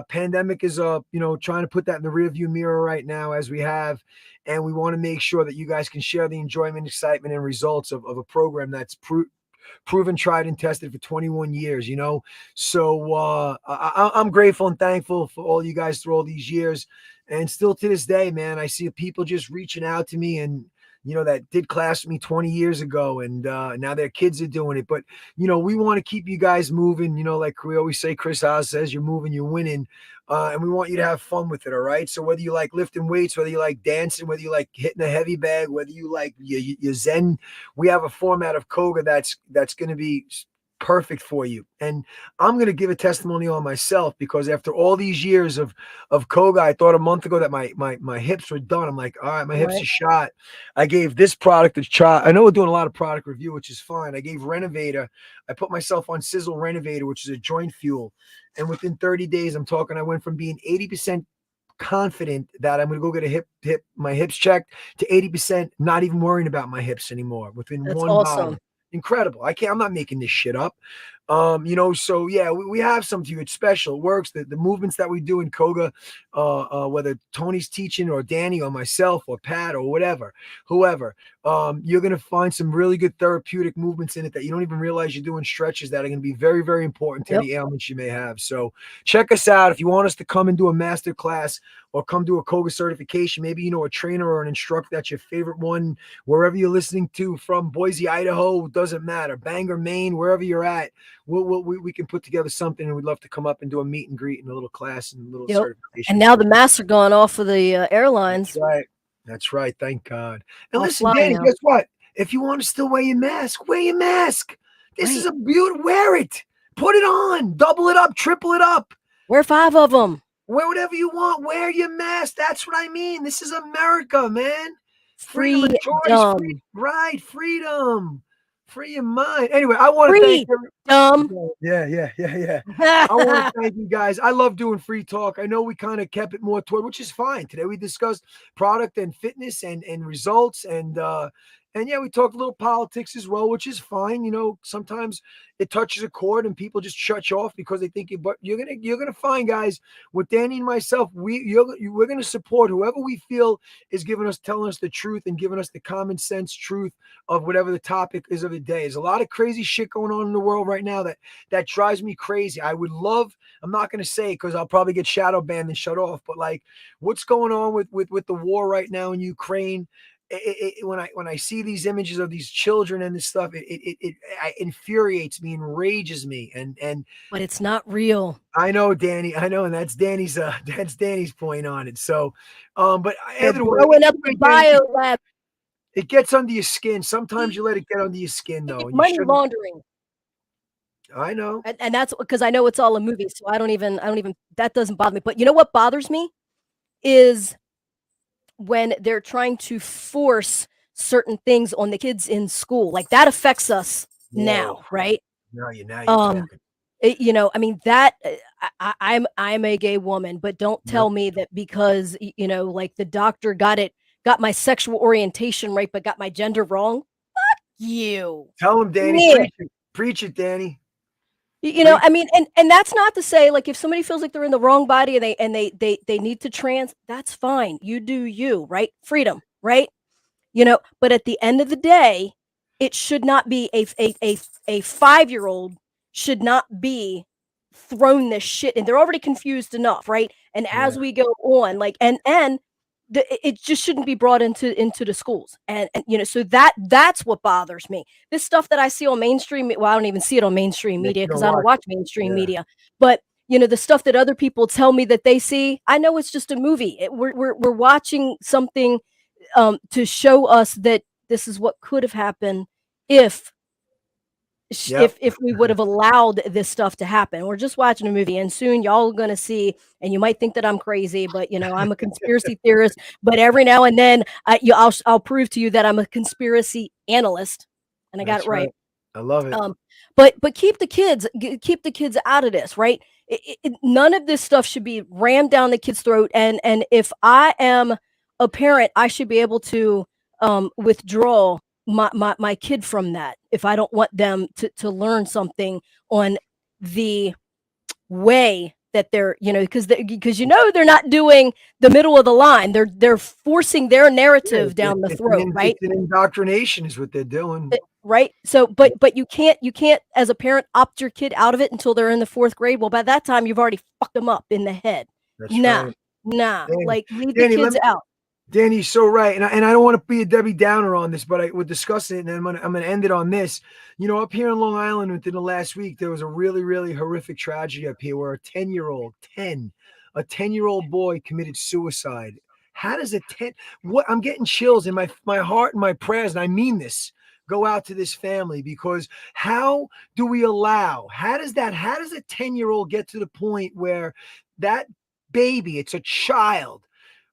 Pandemic is trying to put that in the rearview mirror right now, as we have. And we want to make sure that you guys can share the enjoyment, excitement, and results of a program that's proven, tried, and tested for 21 years, So I'm grateful and thankful for all you guys through all these years. And still to this day, man, I see people just reaching out to me and, that did class with me 20 years ago, and now their kids are doing it. But, we want to keep you guys moving, like we always say, Chris Haas says, you're moving, you're winning. And we want you to have fun with it. All right. So whether you like lifting weights, whether you like dancing, whether you like hitting a heavy bag, whether you like your Zen, we have a format of Koga that's going to be perfect for you. And I'm going to give a testimonial on myself, because after all these years of Koga, I thought a month ago that my hips were done. I'm like, all right, my hips are shot. I gave this product a try. I know we're doing a lot of product review, which is fine. I gave Renovator. I put myself on Sizzle Renovator, which is a joint fuel. And within 30 days, I went from being 80% confident that I'm going to go get my hips checked to 80% not even worrying about my hips anymore within That's one awesome. bottle. Incredible. I'm not making this shit up. So yeah, we have some to you. It's special. It works. The movements that we do in Koga, whether Tony's teaching or Danny or myself or Pat or whatever, whoever, you're gonna find some really good therapeutic movements in it that you don't even realize you're doing stretches that are gonna be very, very important to Yep. any ailments you may have. So check us out if you want us to come and do a master class or come do a Koga certification. Maybe you know a trainer or an instructor that's your favorite one, wherever you're listening to from, Boise, Idaho, doesn't matter, Bangor, Maine, wherever you're at. We can put together something, and we'd love to come up and do a meet and greet and a little class and a little Yep. certification And now the for you. masks are gone off for the That's airlines. right. That's right. Thank God. And I'll listen, fly Danny, now. guess what? If you want to still wear your mask, wear your mask. This is Right. a beauty. Wear it. Put it on. Double it up. Triple it up. Wear 5 of them. Wear whatever you want. Wear your mask. That's what I mean. This is America, man. Freedom of choice. Free, Freedom. right. Freedom. Free your mind. Anyway, I want to thank you. Freedom. Yeah. I want to thank you guys. I love doing free talk. I know we kind of kept it more toward, which is fine. Today we discussed product and fitness and results and yeah, we talked a little politics as well, which is fine. Sometimes it touches a chord and people just shut you off because they think you. But you're gonna find, guys, with Danny and myself, we're gonna support whoever we feel is telling us the truth and giving us the common sense truth of whatever the topic is of the day. There's a lot of crazy shit going on in the world right now that drives me crazy. I would love, I'm not going to say because I'll probably get shadow banned and shut off, but like what's going on with the war right now in Ukraine. When I see these images of these children and this stuff, it infuriates me, enrages me, and But it's not real. I know, Danny. I know, and that's Danny's point on it. So, but They're either way, blowing up the Danny, bio lab. it gets under your skin. Sometimes you let it get under your skin, though, and you Money shouldn't. laundering. I know. And that's because I know it's all a movie, so I don't even that doesn't bother me. But you know what bothers me is when they're trying to force certain things on the kids in school. Like that affects us Whoa. now, right? Now you're Um, talking. I mean that I'm a gay woman, but don't Yep. tell me that because like the doctor got my sexual orientation right, but got my gender wrong. Fuck you. Tell him, Danny. Yeah. Preach it, Danny. I mean, and that's not to say like if somebody feels like they're in the wrong body and they need to trans, that's fine. You do you, right? Freedom, right? But at the end of the day, it should not be a 5-year-old should not be thrown this shit and they're already confused enough, right? And Yeah. as we go on, like it just shouldn't be brought into the schools, and so that's what bothers me. This stuff that I see on mainstream, well, I don't even see it on mainstream Yeah, media you because don't I don't watch watch it. mainstream Yeah. media. But the stuff that other people tell me that they see, I know it's just a movie. We're watching something to show us that this is what could have happened if Yep. if we would have allowed this stuff to happen. We're just watching a movie, and soon y'all are gonna see, and you might think that I'm crazy, but I'm a conspiracy theorist. But every now and then, I'll prove to you that I'm a conspiracy analyst, and I got it That's right. right. I love it. But keep the kids out of this, right? None of this stuff should be rammed down the kid's throat. And if I am a parent, I should be able to withdraw my kid from that if I don't want them to learn something on the way that they're because they're not doing the middle of the line. They're forcing their Yeah, narrative down the throat, right? it's an indoctrination is what they're doing. Right. So but you can't as a parent opt your kid out of it until they're in the 4th grade. Well, by that time you've already fucked them up in the head. That's Nah. right. Nah. Danny, Like leave the Danny, kids out. Danny's so right, and I don't want to be a Debbie Downer on this, but we're discussing it, and I'm gonna end it on this. Up here in Long Island within the last week, there was a really, really horrific tragedy up here where a 10-year-old boy committed suicide. How does what I'm getting chills in my heart and my prayers, and I mean this, go out to this family because how do we allow? How does a 10-year-old get to the point where that baby, it's a child,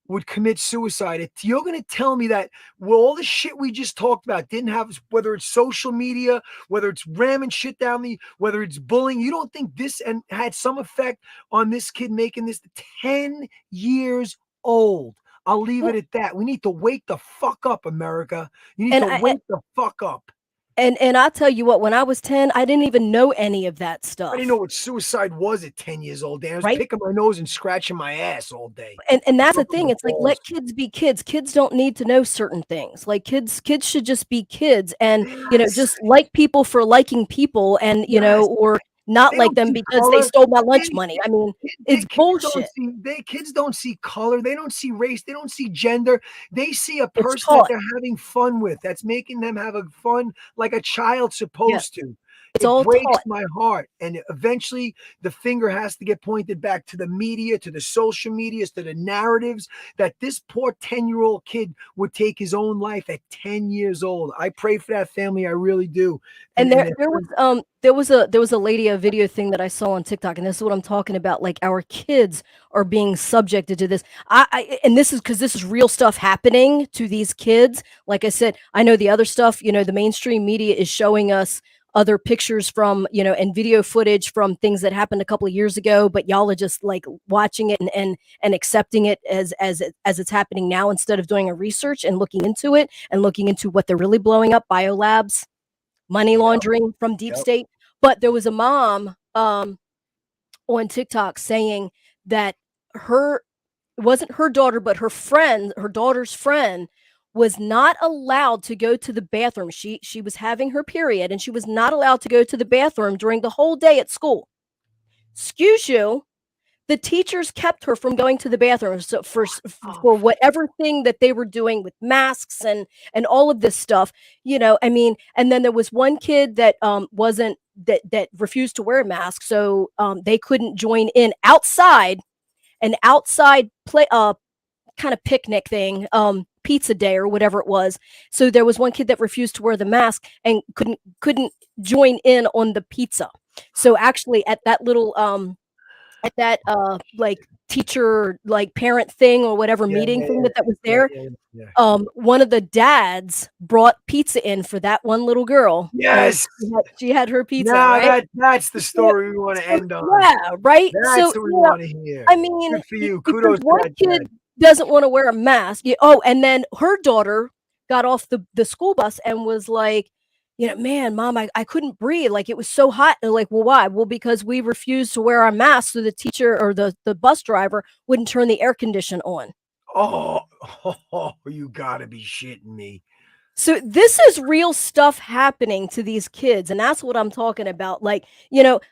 would commit suicide? You're going to tell me that all the shit we just talked about didn't have, whether it's social media, whether it's ramming shit down whether it's bullying, you don't think this and had some effect on this kid making this 10 years old? I'll leave it Well, at that. We need to wake the fuck up, America. You need and to wake the fuck up. And I tell you what, when I was 10, I didn't even know any of that I didn't know stuff, what suicide was at 10 years old, Dan. I was right? picking my nose and scratching my ass all day. And that's the Rubbing thing. my It's like balls. let kids be kids. Kids don't need to know certain things. Like kids should just be kids and, Yes. just like people for liking people and, Yes. or not They like don't them see because they color. stole my They, lunch money. I mean, they it's kids don't bullshit. see they kids don't see color. They don't see race. They don't see gender. They see a It's person that taught. they're having fun with. That's making them have a fun like a child's Yeah. supposed to. It's It all breaks taught. my heart. And eventually the finger has to get pointed back to the media, to the social medias, to the narratives that this poor 10-year-old kid would take his own life at 10 years old. I pray for that family. I really do. And And there was a lady, a video thing that I saw on TikTok, and this is what I'm talking about. Like our kids are being subjected to this. And this is because this is real stuff happening to these kids. Like I said, I know the other stuff. The mainstream media is showing us other pictures from and video footage from things that happened a couple of years ago, but y'all are just like watching it and accepting it as it's happening now instead of doing a research and looking into it and looking into what they're really blowing up biolabs, money yep, laundering from deep yep. state. But there was a mom on TikTok saying that her it wasn't her daughter, but her daughter's friend was not allowed to go to the bathroom. She was having her period and she was not allowed to go to the bathroom during the whole day at school. Excuse you, the teachers kept her from going to the bathroom so Oh, for whatever thing that they were doing with masks and all of this stuff. I mean, and then there was one kid that wasn't that refused to wear a mask, so they couldn't join in outside an outside play kind of picnic thing, pizza day or whatever it was. So there was one kid that refused to wear the mask and couldn't join in on the pizza. So actually at that like teacher like parent thing or whatever yeah, meeting yeah, thing yeah, that was yeah, there, yeah, yeah. one of the dads brought pizza in for that one little girl, and Yes. she had her pizza, Now right? that's the So, story we want to so end on. yeah, right. That's So what we want to hear. I mean, Good for you. because Kudos to one that kid dad. doesn't want to wear a mask. Oh, and then her daughter got off the school bus and was like, man, mom, I couldn't breathe. Like it was so hot. And like, well, why? Well, because we refused to wear our masks, so the teacher or the bus driver wouldn't turn the air condition on. Oh, you gotta be shitting me. So this is real stuff happening to these kids, and that's what I'm talking about. Like,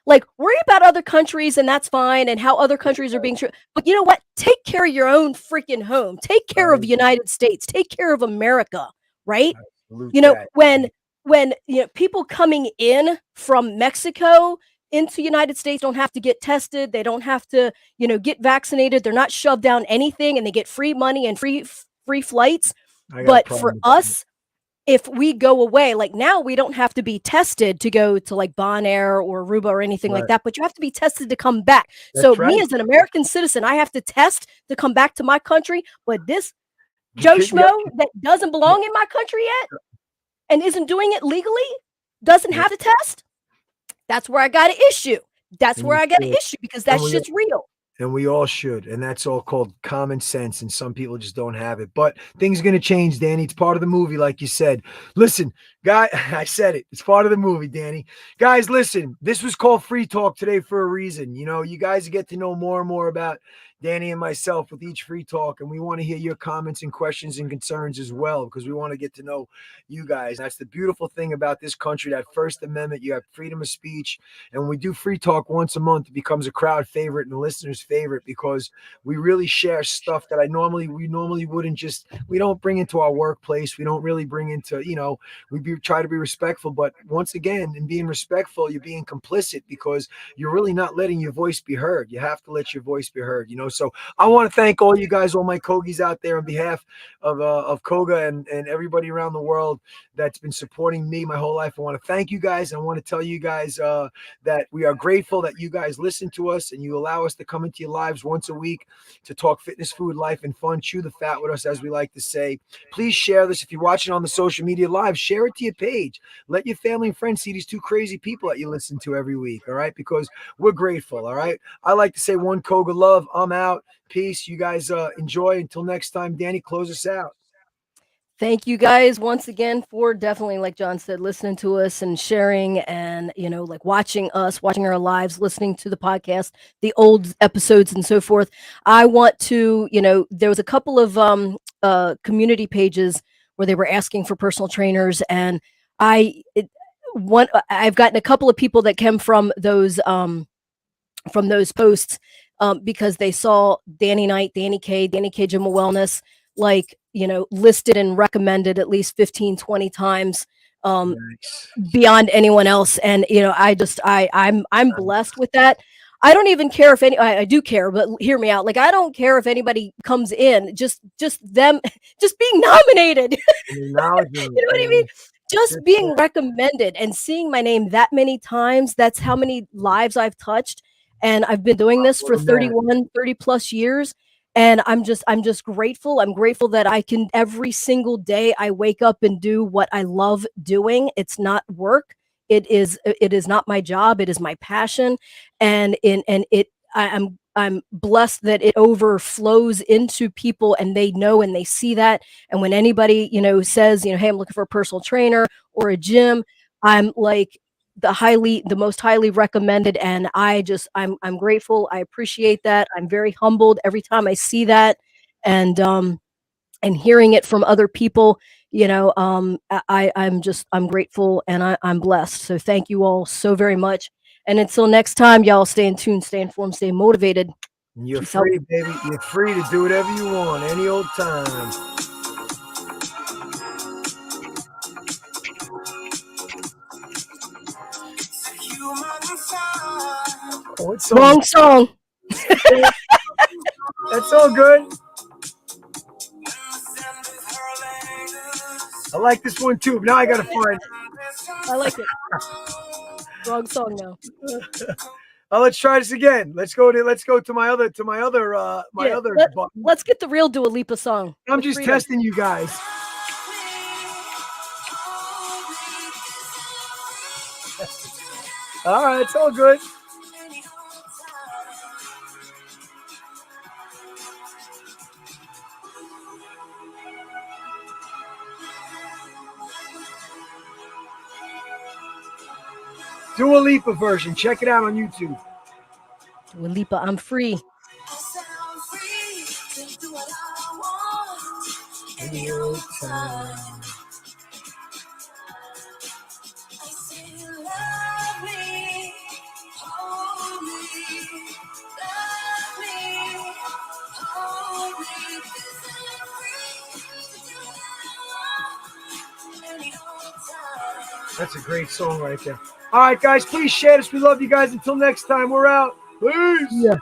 like worry about other countries, and that's fine, and how other countries are being treated. But you know what? Take care of your own freaking home. Take care of Right. the United States. Take care of America, right? Salute that. When people coming in from Mexico into United States don't have to get tested, they don't have to, get vaccinated. They're not shoved down anything, and they get free money and free flights. I got a But for problem with that. us, if we go away, like now we don't have to be tested to go to like Bonaire or Aruba or anything like Right. that, but you have to be tested to come back. So That's me right. as an American citizen, I have to test to come back to my country, but this You Joe could, yep, Schmo that doesn't belong in my country yet and isn't doing it legally, doesn't yep. have a test. That's where I got an issue. That's And where you I got an should. issue because And that we shit's real. and we all should. And that's all called common sense. And some people just don't have it. But things are going to change, Danny. It's part of the movie, like you said. Listen, guy, I said it. It's part of the movie, Danny. Guys, listen, this was called Free Talk today for a reason. You guys get to know more and more about Danny and myself with each Free Talk. And we want to hear your comments and questions and concerns as well, because we want to get to know you guys. That's the beautiful thing about this country, that First Amendment. You have freedom of speech. And when we do Free Talk once a month, it becomes a crowd favorite and the listeners' favorite because we really share stuff that we normally wouldn't we don't bring into our workplace. We don't really bring into, try to be respectful. But once again, in being respectful, you're being complicit because you're really not letting your voice be heard. You have to let your voice be heard, So I want to thank all you guys, all my Kogis out there on behalf of Koga and everybody around the world that's been supporting me my whole life. I want to thank you guys. I want to tell you guys that we are grateful that you guys listen to us and you allow us to come into your lives once a week to talk fitness, food, life, and fun, chew the fat with us, as we like to say. Please share this. If you're watching on the social media live, share it to your page. Let your family and friends see these two crazy people that you listen to every week, all right? Because we're grateful, all right? I like to say one Koga love. I'm out. Peace. You guys enjoy. Until next time, Danny, close us out. Thank you guys once again for definitely, like John said, listening to us and sharing and, like watching us, watching our lives, listening to the podcast, the old episodes and so forth. I want to, there was a couple of community pages where they were asking for personal trainers, and I've gotten a couple of people that came from those posts, because they saw Danny Knight, Danny K, Gym and Wellness, like, listed and recommended at least 15, 20 times, Nice. beyond anyone else. And, I'm blessed with that. I don't even care if I do care, but hear me out. Like, I don't care if anybody comes in, just them, just being nominated. You know what I mean? Just being recommended and seeing my name that many times, that's how many lives I've touched. And I've been doing this for 30 plus years. And I'm just grateful. I'm grateful that I can, every single day I wake up and do what I love doing. It's not work. It is not my job. It is my passion. And I'm blessed that it overflows into people, and they know and they see that. And when anybody, says, hey, I'm looking for a personal trainer or a gym, I'm like the most highly recommended. And I'm grateful. I appreciate that. I'm very humbled every time I see that. And hearing it from other people, I'm grateful, and I'm blessed. So thank you all so very much. And until next time, y'all, stay in tune, stay informed, stay motivated. You're free, baby. You're free to do whatever you want, any old time. Oh, it's wrong song. That's all good. I like this one too, but now I gotta find it. I like it. Wrong song now. Let's try this again. Let's go to my other Let's get the real Dua Lipa song. I'm just testing you guys. All right, it's all good. Dua Lipa version. Check it out on YouTube. Dua Lipa, I'm free. Any old time. That's a great song right there. All right, guys, please share this. We love you guys. Until next time, we're out. Peace. Yeah.